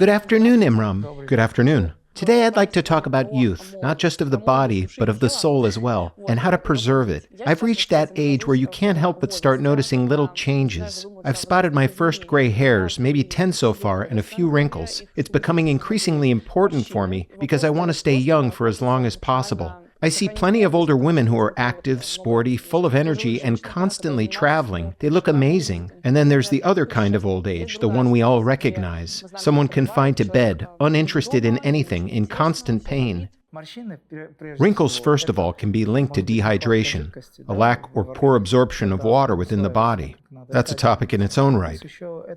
Good afternoon, Imram. Good afternoon. Today I'd like to talk about youth, not just of the body, but of the soul as well, and how to preserve it. I've reached that age where you can't help but start noticing little changes. I've spotted my first gray hairs, maybe 10 so far, and a few wrinkles. It's becoming increasingly important for me because I want to stay young for as long as possible. I see plenty of older women who are active, sporty, full of energy, and constantly traveling. They look amazing. And then there's the other kind of old age, the one we all recognize. Someone confined to bed, uninterested in anything, in constant pain. Wrinkles, first of all, can be linked to dehydration, a lack or poor absorption of water within the body. That's a topic in its own right.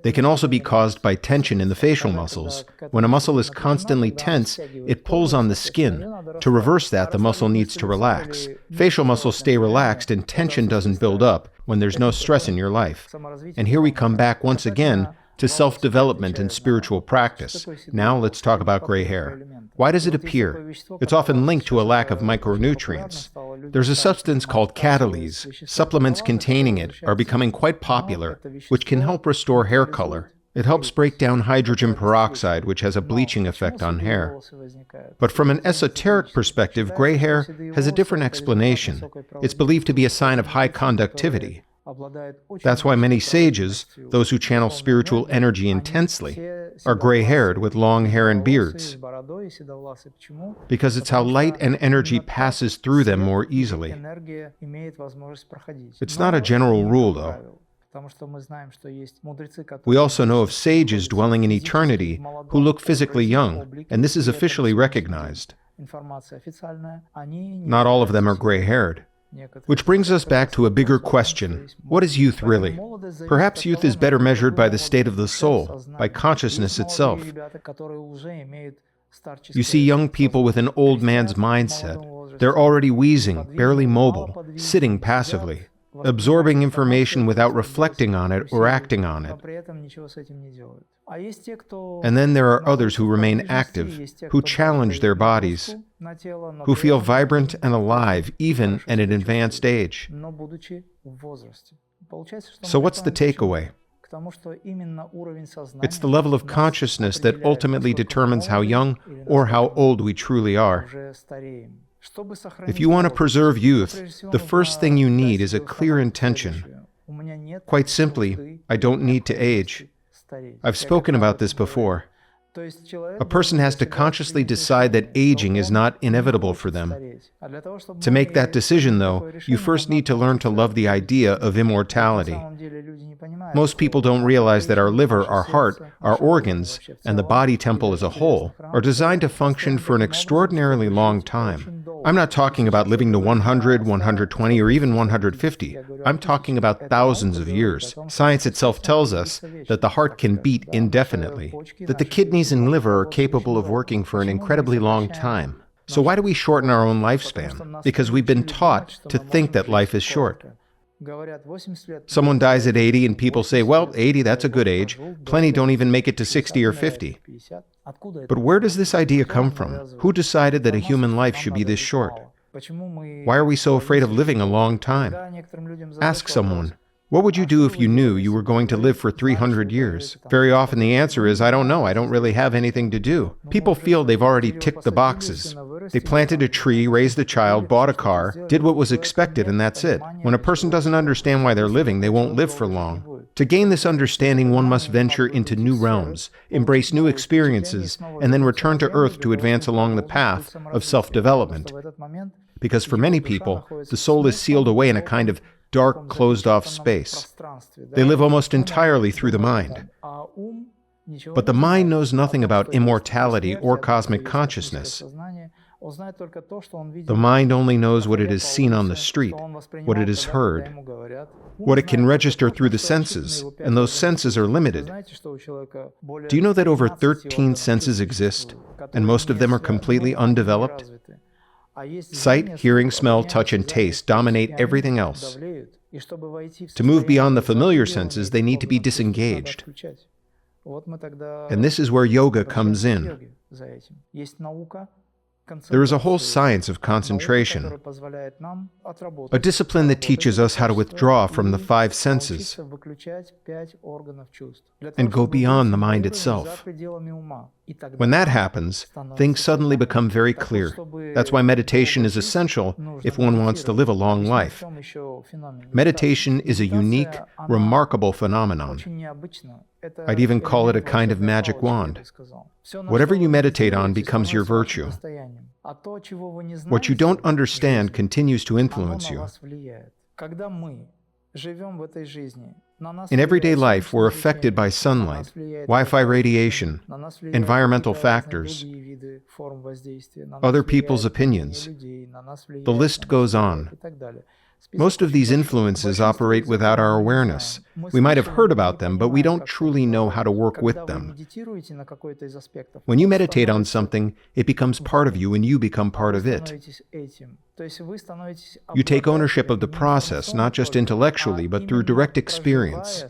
They can also be caused by tension in the facial muscles. When a muscle is constantly tense, it pulls on the skin. To reverse that, the muscle needs to relax. Facial muscles stay relaxed and tension doesn't build up when there's no stress in your life. And here we come back once again to self-development and spiritual practice. Now let's talk about gray hair. Why does it appear? It's often linked to a lack of micronutrients. There's a substance called catalase. Supplements containing it are becoming quite popular, which can help restore hair color. It helps break down hydrogen peroxide, which has a bleaching effect on hair. But from an esoteric perspective, gray hair has a different explanation. It's believed to be a sign of high conductivity. That's why many sages, those who channel spiritual energy intensely, are gray-haired with long hair and beards, because it's how light and energy passes through them more easily. It's not a general rule, though. We also know of sages dwelling in eternity who look physically young, and this is officially recognized. Not all of them are gray-haired. Which brings us back to a bigger question. What is youth really? Perhaps youth is better measured by the state of the soul, by consciousness itself. You see young people with an old man's mindset. They're already wheezing, barely mobile, sitting passively, absorbing information without reflecting on it or acting on it. And then there are others who remain active, who challenge their bodies, who feel vibrant and alive even at an advanced age. So what's the takeaway? It's the level of consciousness that ultimately determines how young or how old we truly are. If you want to preserve youth, the first thing you need is a clear intention. Quite simply, I don't need to age. I've spoken about this before. A person has to consciously decide that aging is not inevitable for them. To make that decision, though, you first need to learn to love the idea of immortality. Most people don't realize that our liver, our heart, our organs, and the body temple as a whole are designed to function for an extraordinarily long time. I'm not talking about living to 100, 120, or even 150. I'm talking about thousands of years. Science itself tells us that the heart can beat indefinitely, that the kidneys and liver are capable of working for an incredibly long time. So why do we shorten our own lifespan? Because we've been taught to think that life is short. Someone dies at 80 and people say, well, 80, that's a good age. Plenty don't even make it to 60 or 50. But where does this idea come from? Who decided that a human life should be this short? Why are we so afraid of living a long time? Ask someone, what would you do if you knew you were going to live for 300 years? Very often the answer is, I don't know, I don't really have anything to do. People feel they've already ticked the boxes. They planted a tree, raised a child, bought a car, did what was expected, and that's it. When a person doesn't understand why they're living, they won't live for long. To gain this understanding, one must venture into new realms, embrace new experiences, and then return to Earth to advance along the path of self-development. Because for many people, the soul is sealed away in a kind of dark, closed-off space. They live almost entirely through the mind. But the mind knows nothing about immortality or cosmic consciousness. The mind only knows what it has seen on the street, what it has heard, what it can register through the senses, and those senses are limited. Do you know that over 13 senses exist, and most of them are completely undeveloped? Sight, hearing, smell, touch, and taste dominate everything else. To move beyond the familiar senses, they need to be disengaged. And this is where yoga comes in. There is a whole science of concentration, a discipline that teaches us how to withdraw from the five senses and go beyond the mind itself. When that happens, things suddenly become very clear. That's why meditation is essential if one wants to live a long life. Meditation is a unique, remarkable phenomenon. I'd even call it a kind of magic wand. Whatever you meditate on becomes your virtue. What you don't understand continues to influence you. In everyday life, we're affected by sunlight, Wi-Fi radiation, environmental factors, other people's opinions. The list goes on. Most of these influences operate without our awareness. We might have heard about them, but we don't truly know how to work with them. When you meditate on something, it becomes part of you and you become part of it. You take ownership of the process, not just intellectually, but through direct experience.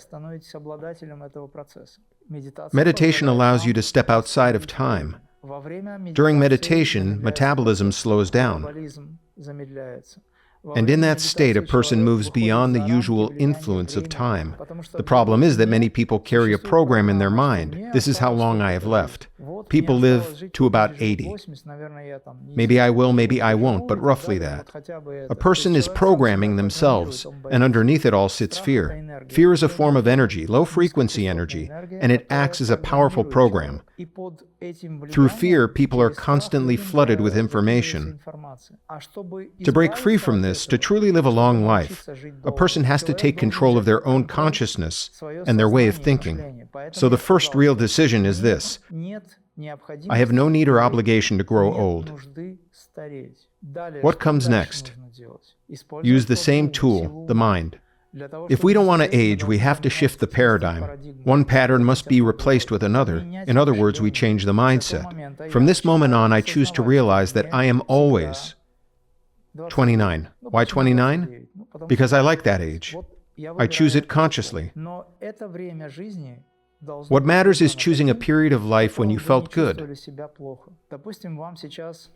Meditation allows you to step outside of time. During meditation, metabolism slows down. And in that state, a person moves beyond the usual influence of time. The problem is that many people carry a program in their mind. This is how long I have left. People live to about 80. Maybe I will, maybe I won't, but roughly that. A person is programming themselves, and underneath it all sits fear. Fear is a form of energy, low-frequency energy, and it acts as a powerful program. Through fear, people are constantly flooded with information. To break free from this, to truly live a long life, a person has to take control of their own consciousness and their way of thinking. So the first real decision is this: I have no need or obligation to grow old. What comes next? Use the same tool, the mind. If we don't want to age, we have to shift the paradigm. One pattern must be replaced with another. In other words, we change the mindset. From this moment on, I choose to realize that I am always 29. Why 29? Because I like that age. I choose it consciously. What matters is choosing a period of life when you felt good.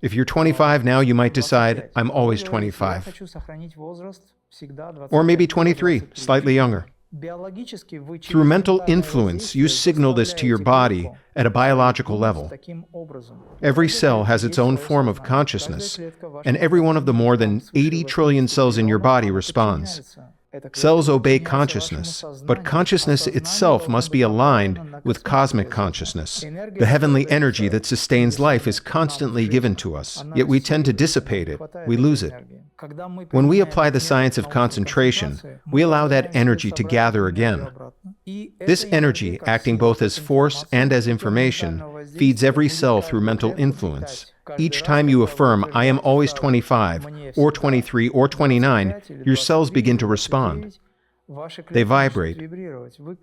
If you're 25 now, you might decide, I'm always 25. Or maybe 23, slightly younger. Through mental influence, you signal this to your body at a biological level. Every cell has its own form of consciousness, and every one of the more than 80 trillion cells in your body responds. Cells obey consciousness, but consciousness itself must be aligned with cosmic consciousness. The heavenly energy that sustains life is constantly given to us, yet we tend to dissipate it. We lose it. When we apply the science of concentration, we allow that energy to gather again. This energy, acting both as force and as information, feeds every cell through mental influence. Each time you affirm, I am always 25, or 23, or 29, your cells begin to respond. They vibrate.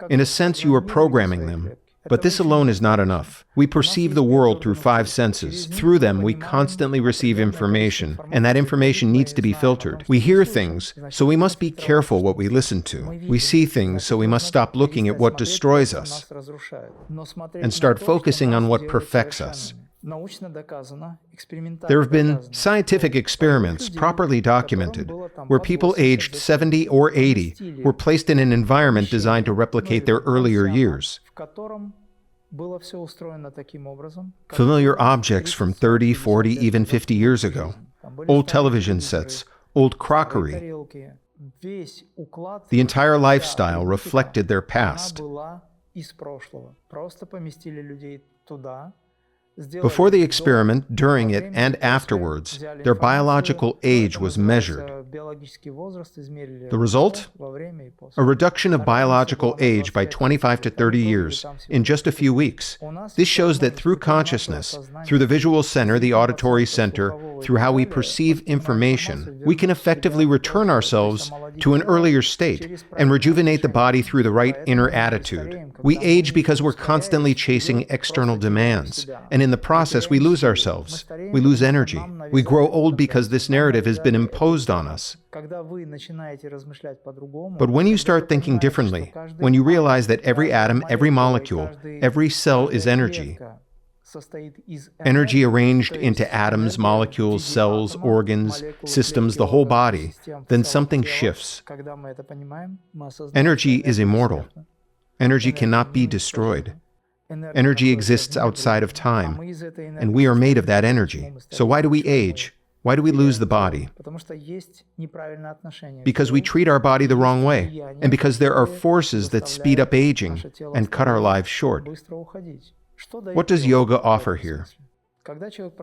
In a sense, you are programming them. But this alone is not enough. We perceive the world through five senses. Through them, we constantly receive information, and that information needs to be filtered. We hear things, so we must be careful what we listen to. We see things, so we must stop looking at what destroys us and start focusing on what perfects us. There have been scientific experiments, properly documented, where people aged 70 or 80 were placed in an environment designed to replicate their earlier years. Familiar objects from 30, 40, even 50 years ago, old television sets, old crockery. The entire lifestyle reflected their past. Before the experiment, during it, and afterwards, their biological age was measured. The result? A reduction of biological age by 25 to 30 years in just a few weeks. This shows that through consciousness, through the visual center, the auditory center, through how we perceive information, we can effectively return ourselves to an earlier state and rejuvenate the body through the right inner attitude. We age because we're constantly chasing external demands, and in the process we lose ourselves. We lose energy. We grow old because this narrative has been imposed on us. But when you start thinking differently, when you realize that every atom, every molecule, every cell is energy, Energy arranged into atoms, molecules, cells, organs, systems, the whole body, then something shifts. Energy is immortal. Energy cannot be destroyed. Energy exists outside of time, and we are made of that energy. So why do we age? Why do we lose the body? Because we treat our body the wrong way, and because there are forces that speed up aging and cut our lives short. What does yoga offer here?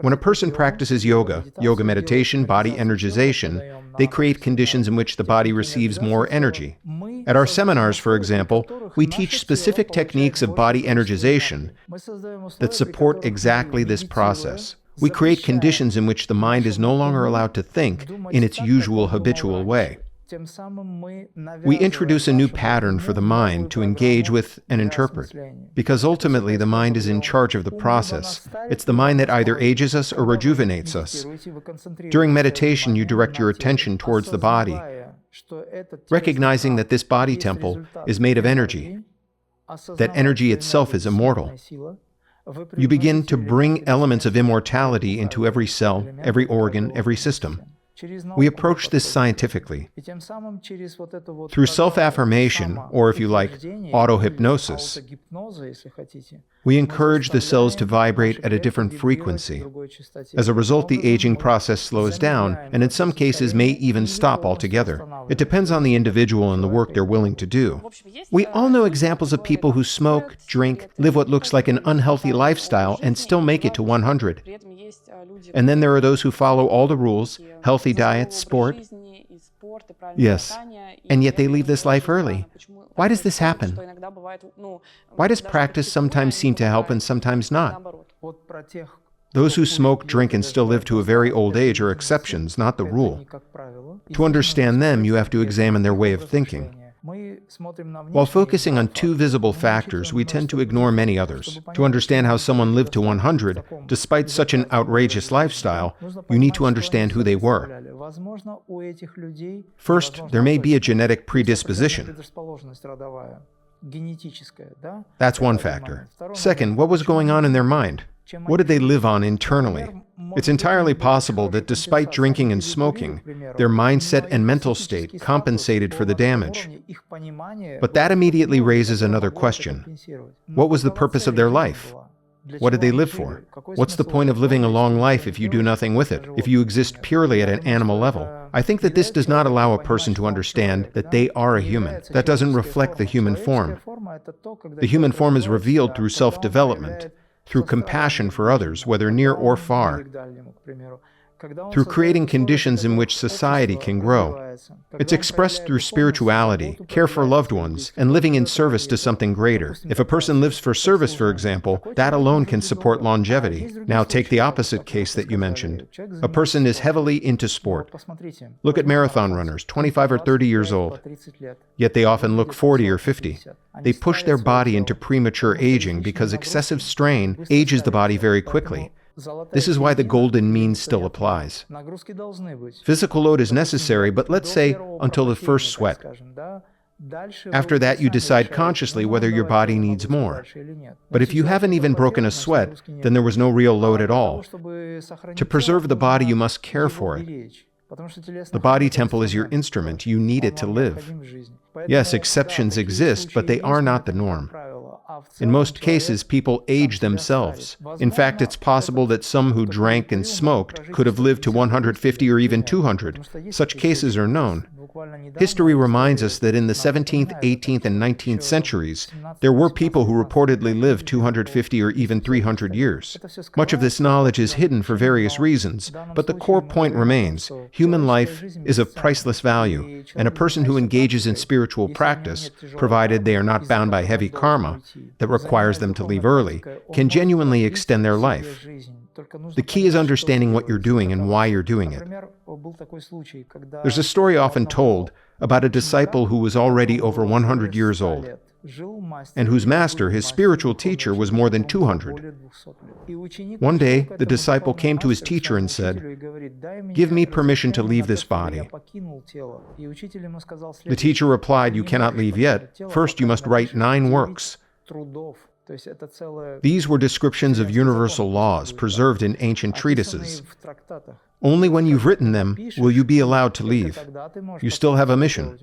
When a person practices yoga meditation, body energization, they create conditions in which the body receives more energy. At our seminars, for example, we teach specific techniques of body energization that support exactly this process. We create conditions in which the mind is no longer allowed to think in its usual habitual way. We introduce a new pattern for the mind to engage with and interpret, because ultimately the mind is in charge of the process. It's the mind that either ages us or rejuvenates us. During meditation, you direct your attention towards the body, recognizing that this body temple is made of energy, that energy itself is immortal. You begin to bring elements of immortality into every cell, every organ, every system. We approach this scientifically. Through self-affirmation, or if you like, auto-hypnosis, we encourage the cells to vibrate at a different frequency. As a result, the aging process slows down, and in some cases may even stop altogether. It depends on the individual and the work they're willing to do. We all know examples of people who smoke, drink, live what looks like an unhealthy lifestyle, and still make it to 100. And then there are those who follow all the rules, healthy diet, sport. Yes, and yet they leave this life early. Why does this happen? Why does practice sometimes seem to help and sometimes not? Those who smoke, drink, and still live to a very old age are exceptions, not the rule. To understand them, you have to examine their way of thinking. While focusing on two visible factors, we tend to ignore many others. To understand how someone lived to 100, despite such an outrageous lifestyle, you need to understand who they were. First, there may be a genetic predisposition. That's one factor. Second, what was going on in their mind? What did they live on internally? It's entirely possible that despite drinking and smoking, their mindset and mental state compensated for the damage. But that immediately raises another question. What was the purpose of their life? What did they live for? What's the point of living a long life if you do nothing with it, if you exist purely at an animal level? I think that this does not allow a person to understand that they are a human. That doesn't reflect the human form. The human form is revealed through self-development, through compassion for others, whether near or far, through creating conditions in which society can grow. It's expressed through spirituality, care for loved ones, and living in service to something greater. If a person lives for service, for example, that alone can support longevity. Now take the opposite case that you mentioned. A person is heavily into sport. Look at marathon runners, 25 or 30 years old, yet they often look 40 or 50. They push their body into premature aging because excessive strain ages the body very quickly. This is why the golden mean still applies. Physical load is necessary, but let's say until the first sweat. After that, you decide consciously whether your body needs more. But if you haven't even broken a sweat, then there was no real load at all. To preserve the body, you must care for it. The body temple is your instrument. You need it to live. Yes, exceptions exist, but they are not the norm. In most cases, people age themselves. In fact, it's possible that some who drank and smoked could have lived to 150 or even 200. Such cases are known. History reminds us that in the 17th, 18th, and 19th centuries, there were people who reportedly lived 250 or even 300 years. Much of this knowledge is hidden for various reasons, but the core point remains: human life is of priceless value, and a person who engages in spiritual practice, provided they are not bound by heavy karma that requires them to leave early, can genuinely extend their life. The key is understanding what you're doing and why you're doing it. There's a story often told about a disciple who was already over 100 years old, and whose master, his spiritual teacher, was more than 200. One day, the disciple came to his teacher and said, "Give me permission to leave this body." The teacher replied, "You cannot leave yet. First, you must write 9 works." These were descriptions of universal laws preserved in ancient treatises. Only when you've written them will you be allowed to leave. You still have a mission,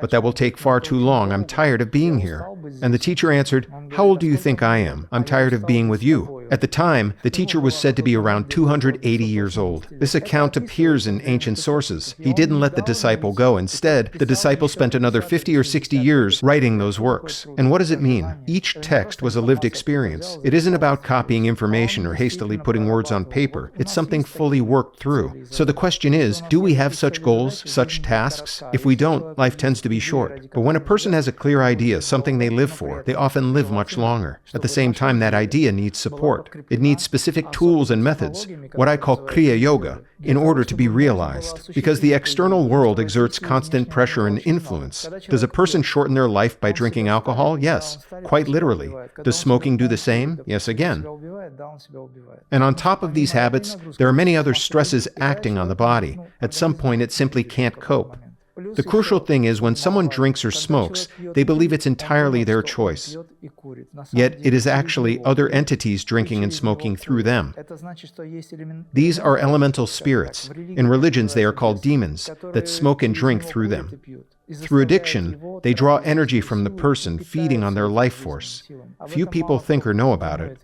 but that will take far too long. I'm tired of being here. And the teacher answered, "How old do you think I am? I'm tired of being with you." At the time, the teacher was said to be around 280 years old. This account appears in ancient sources. He didn't let the disciple go. Instead, the disciple spent another 50 or 60 years writing those works. And what does it mean? Each text was a lived experience. It isn't about copying information or hastily putting words on paper. It's something fully worked through. So the question is, do we have such goals, such tasks? If we don't, life tends to be short. But when a person has a clear idea, something they live for, they often live much longer. At the same time, that idea needs support. It needs specific tools and methods, what I call Kriya yoga, in order to be realized. Because the external world exerts constant pressure and influence. Does a person shorten their life by drinking alcohol? Yes, quite literally. Does smoking do the same? Yes, again. And on top of these habits, there are many other stresses acting on the body. At some point, it simply can't cope. The crucial thing is when someone drinks or smokes, they believe it's entirely their choice. Yet it is actually other entities drinking and smoking through them. These are elemental spirits. In religions, they are called demons that smoke and drink through them. Through addiction, they draw energy from the person, feeding on their life force. Few people think or know about it.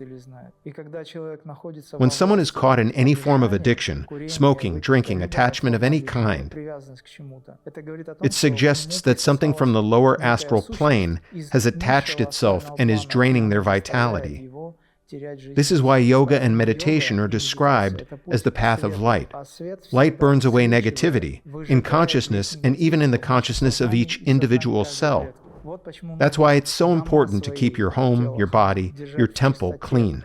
When someone is caught in any form of addiction, smoking, drinking, attachment of any kind, it suggests that something from the lower astral plane has attached itself and is draining their vitality. This is why yoga and meditation are described as the path of light. Light burns away negativity, in consciousness and even in the consciousness of each individual cell. That's why it's so important to keep your home, your body, your temple clean.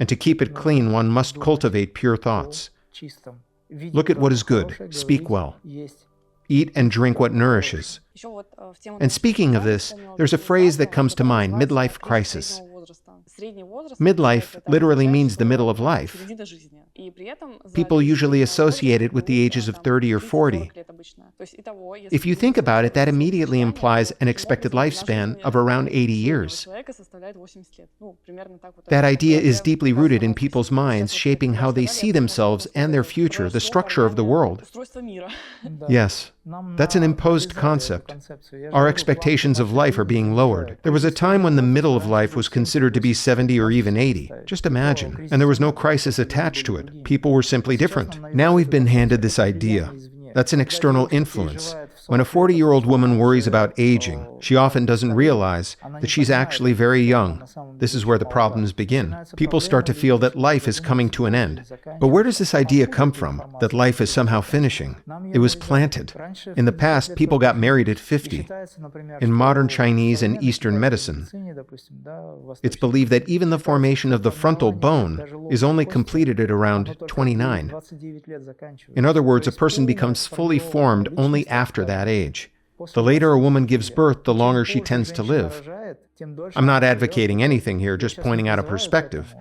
And to keep it clean, one must cultivate pure thoughts. Look at what is good, speak well. Eat and drink what nourishes. And speaking of this, there's a phrase that comes to mind, midlife crisis. Midlife literally means the middle of life. People usually associate it with the ages of 30 or 40. If you think about it, that immediately implies an expected lifespan of around 80 years. That idea is deeply rooted in people's minds, shaping how they see themselves and their future, the structure of the world. Yes, that's an imposed concept. Our expectations of life are being lowered. There was a time when the middle of life was considered to be 70 or even 80. Just imagine. And there was no crisis attached to it. People were simply different. Now we've been handed this idea. That's an external influence. When a 40-year-old woman worries about aging, she often doesn't realize that she's actually very young. This is where the problems begin. People start to feel that life is coming to an end. But where does this idea come from, that life is somehow finishing? It was planted. In the past, people got married at 50. In modern Chinese and Eastern medicine, it's believed that even the formation of the frontal bone is only completed at around 29. In other words, a person becomes fully formed only after that age. The later a woman gives birth, the longer she tends to live. I'm not advocating anything here, just pointing out a perspective.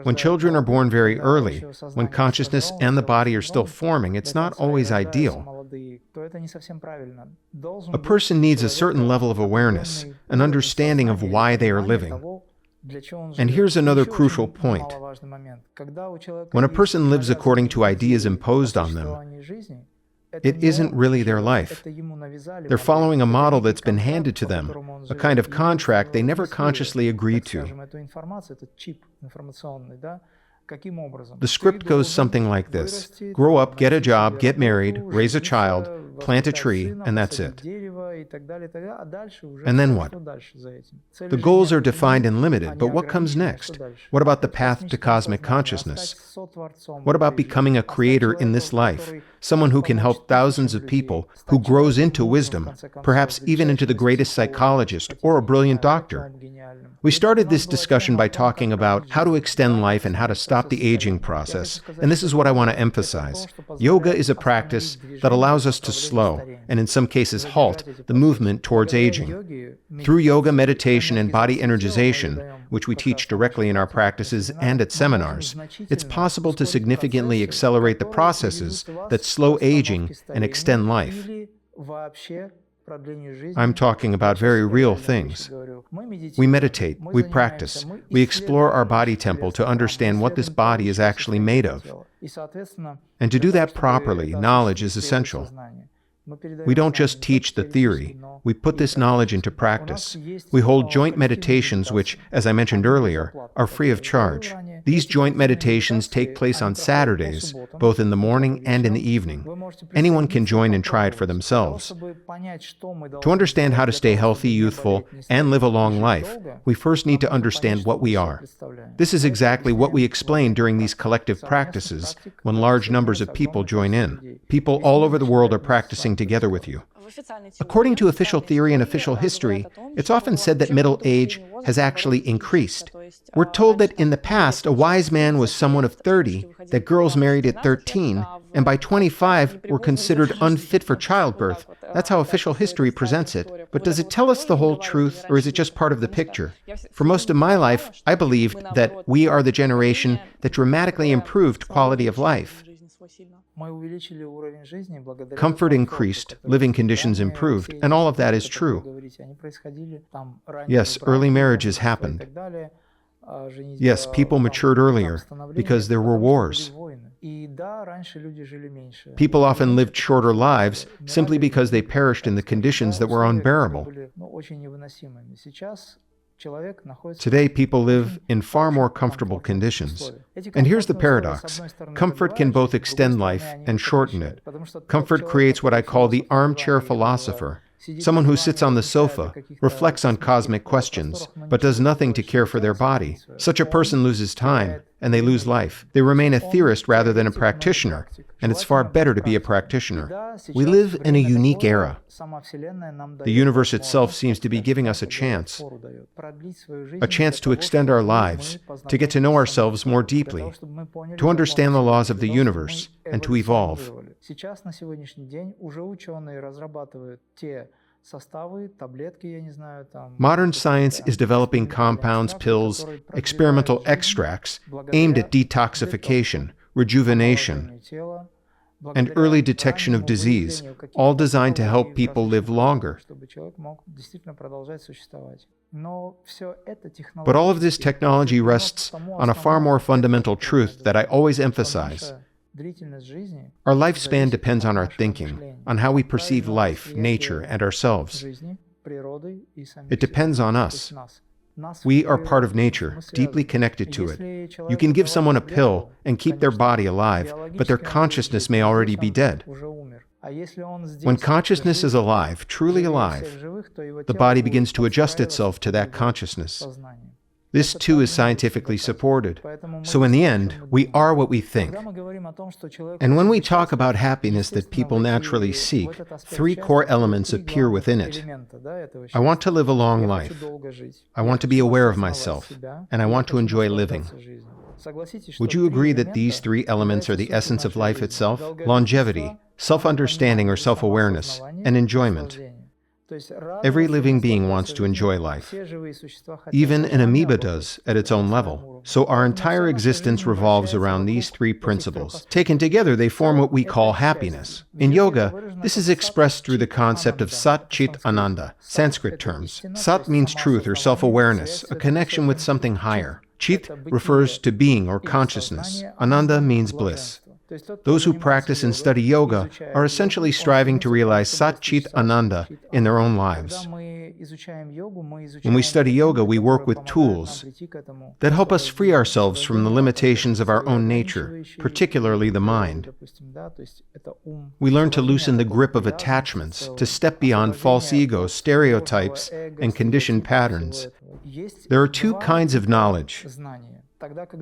When children are born very early, when consciousness and the body are still forming, it's not always ideal. A person needs a certain level of awareness, an understanding of why they are living. And here's another crucial point. When a person lives according to ideas imposed on them, it isn't really their life. They're following a model that's been handed to them, a kind of contract they never consciously agreed to. The script goes something like this: grow up, get a job, get married, raise a child, plant a tree, and that's it. And then what? The goals are defined and limited, but what comes next? What about the path to cosmic consciousness? What about becoming a creator in this life? Someone who can help thousands of people, who grows into wisdom, perhaps even into the greatest psychologist or a brilliant doctor. We started this discussion by talking about how to extend life and how to stop the aging process, and this is what I want to emphasize. Yoga is a practice that allows us to slow, and in some cases halt, the movement towards aging. Through yoga, meditation, and body energization, which we teach directly in our practices and at seminars, it's possible to significantly accelerate the processes that slow aging and extend life. I'm talking about very real things. We meditate, we practice, we explore our body temple to understand what this body is actually made of. And to do that properly, knowledge is essential. We don't just teach the theory, we put this knowledge into practice. We hold joint meditations which, as I mentioned earlier, are free of charge. These joint meditations take place on Saturdays, both in the morning and in the evening. Anyone can join and try it for themselves. To understand how to stay healthy, youthful, and live a long life, we first need to understand what we are. This is exactly what we explain during these collective practices when large numbers of people join in. People all over the world are practicing together with you. According to official theory and official history, it's often said that middle age has actually increased. We're told that in the past, a wise man was someone of 30, that girls married at 13, and by 25 were considered unfit for childbirth. That's how official history presents it. But does it tell us the whole truth, or is it just part of the picture? For most of my life, I believed that we are the generation that dramatically improved quality of life. Comfort increased, living conditions improved, and all of that is true. Yes, early marriages happened. Yes, people matured earlier because there were wars. People often lived shorter lives simply because they perished in the conditions that were unbearable. Today, people live in far more comfortable conditions. And here's the paradox. Comfort can both extend life and shorten it. Comfort creates what I call the armchair philosopher, someone who sits on the sofa, reflects on cosmic questions, but does nothing to care for their body. Such a person loses time, and they lose life. They remain a theorist rather than a practitioner, and it's far better to be a practitioner. We live in a unique era. The universe itself seems to be giving us a chance to extend our lives, to get to know ourselves more deeply, to understand the laws of the universe, and to evolve. Modern science is developing compounds, pills, experimental extracts aimed at detoxification, rejuvenation, and early detection of disease, all designed to help people live longer. But all of this technology rests on a far more fundamental truth that I always emphasize. Our lifespan depends on our thinking, on how we perceive life, nature, and ourselves. It depends on us. We are part of nature, deeply connected to it. You can give someone a pill and keep their body alive, but their consciousness may already be dead. When consciousness is alive, truly alive, the body begins to adjust itself to that consciousness. This too is scientifically supported. So in the end, we are what we think. And when we talk about happiness that people naturally seek, three core elements appear within it. I want to live a long life. I want to be aware of myself. And I want to enjoy living. Would you agree that these three elements are the essence of life itself? Longevity, self-understanding or self-awareness, and enjoyment. Every living being wants to enjoy life. Even an amoeba does, at its own level. So our entire existence revolves around these three principles. Taken together, they form what we call happiness. In yoga, this is expressed through the concept of Sat Chit Ananda, Sanskrit terms. Sat means truth or self-awareness, a connection with something higher. Chit refers to being or consciousness. Ananda means bliss. Those who practice and study yoga are essentially striving to realize Sat Chit Ananda in their own lives. When we study yoga, we work with tools that help us free ourselves from the limitations of our own nature, particularly the mind. We learn to loosen the grip of attachments, to step beyond false egos, stereotypes, and conditioned patterns. There are two kinds of knowledge: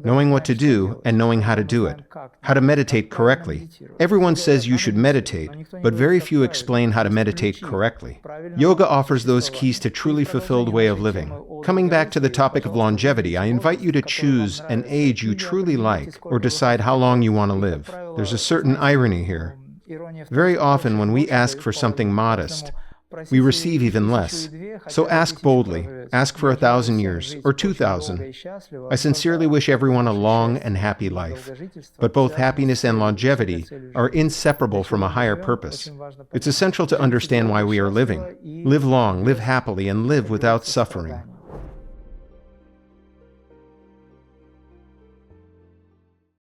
knowing what to do and knowing how to do it, how to meditate correctly. Everyone says you should meditate, but very few explain how to meditate correctly. Yoga offers those keys to truly fulfilled way of living. Coming back to the topic of longevity, I invite you to choose an age you truly like or decide how long you want to live. There's a certain irony here. Very often when we ask for something modest, we receive even less. So ask boldly. Ask for 1,000 years, or 2,000. I sincerely wish everyone a long and happy life. But both happiness and longevity are inseparable from a higher purpose. It's essential to understand why we are living. Live long, live happily, and live without suffering.